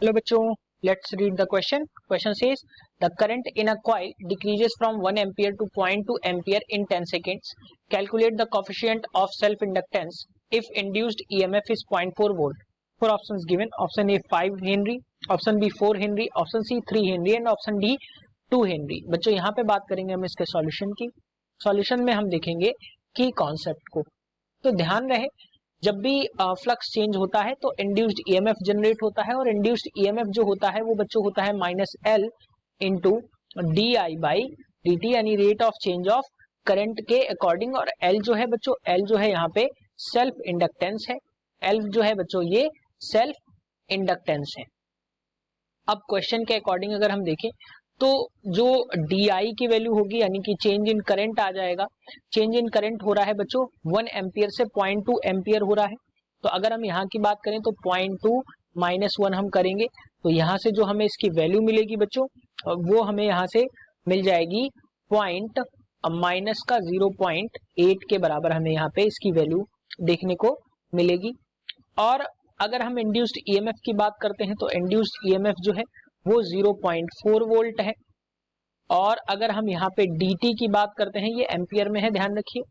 Hello बच्चों, let's read the question. Question says the current in a coil decreases from 1 ampere to 0.2 ampere in 10 seconds. Calculate the coefficient of self inductance if induced EMF is 0.4 volt. Four options given. Option A 5 Henry, option B 4 Henry, option C 3 Henry and option D 2 Henry. बच्चों यहाँ पे बात करेंगे हम इसके solution की. Solution में हम देखेंगे की कॉन्सेप्ट को. तो ध्यान रहे जब भी फ्लक्स चेंज होता है तो इंड्यूस्ड ईएमएफ जनरेट होता है और इंड्यूस्ड ईएमएफ जो होता है वो बच्चों होता है minus L into D I by D T, यानी rate of change of current के अकॉर्डिंग. और एल जो है बच्चों, एल जो है यहाँ पे सेल्फ इंडक्टेंस है. एल जो है बच्चों ये सेल्फ इंडक्टेंस है. अब क्वेश्चन के अकॉर्डिंग अगर हम देखें तो जो डी आई की वैल्यू होगी यानी कि चेंज इन करंट आ जाएगा. चेंज इन करंट हो रहा है बच्चों 1 एम्पियर से 0.2 एम्पियर हो रहा है. तो अगर हम यहाँ की बात करें तो 0.2 माइनस 1 हम करेंगे तो यहाँ से जो हमें इसकी वैल्यू मिलेगी बच्चों वो हमें यहाँ से मिल जाएगी पॉइंट माइनस का 0.8 के बराबर हमें यहाँ पे इसकी वैल्यू देखने को मिलेगी. और अगर हम इंड्यूस्ड ईएमएफ की बात करते हैं तो इंड्यूस्ड ईएमएफ जो है वो 0.4 वोल्ट है. और अगर हम यहाँ पे dt की बात करते हैं, ये एम्पियर में है ध्यान रखिए.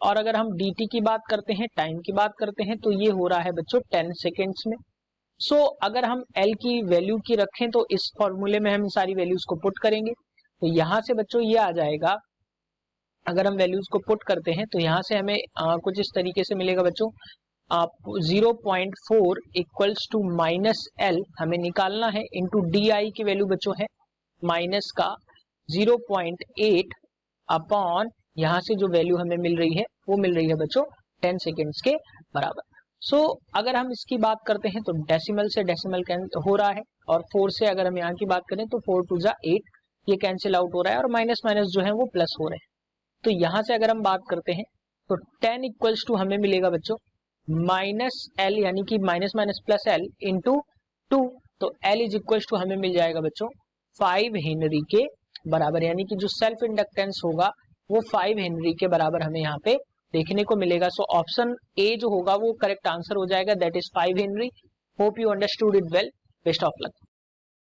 और अगर हम dt की बात करते हैं, टाइम की बात करते हैं तो ये हो रहा है बच्चों 10 सेकेंड्स में. सो अगर हम L की वैल्यू की रखें तो इस फॉर्मूले में हम सारी वैल्यूज को पुट करेंगे तो यहाँ से बच्चों ये आ जाएगा. अगर हम वैल्यूज को पुट करते हैं तो यहाँ से हमें कुछ इस तरीके से मिलेगा बच्चों. 0.4 इक्वल्स टू माइनस एल हमें निकालना है इंटू डी आई की वैल्यू बच्चों है माइनस का 0.8 अपॉन यहाँ से जो वैल्यू हमें मिल रही है वो मिल रही है बच्चों 10 सेकेंड्स के बराबर. सो अगर हम इसकी बात करते हैं तो डेसिमल से डेसिमल हो रहा है और 4 से अगर हम यहाँ की बात करें तो 4 टू जा 8 ये कैंसिल आउट हो रहा है और माइनस माइनस जो है वो प्लस हो रहे हैं. तो यहाँ से अगर हम बात करते हैं तो 10 इक्वल्स टू हमें मिलेगा बच्चों माइनस एल यानी कि minus minus plus L into 2. तो एल इज इक्वल टू हमें मिल जाएगा बच्चों 5 हेनरी के बराबर, यानी कि जो सेल्फ इंडक्टेंस होगा वो 5 हेनरी के बराबर हमें यहाँ पे देखने को मिलेगा. सो ऑप्शन ए जो होगा वो करेक्ट आंसर हो जाएगा, that is 5 Henry. Hope you understood it well. Best of luck.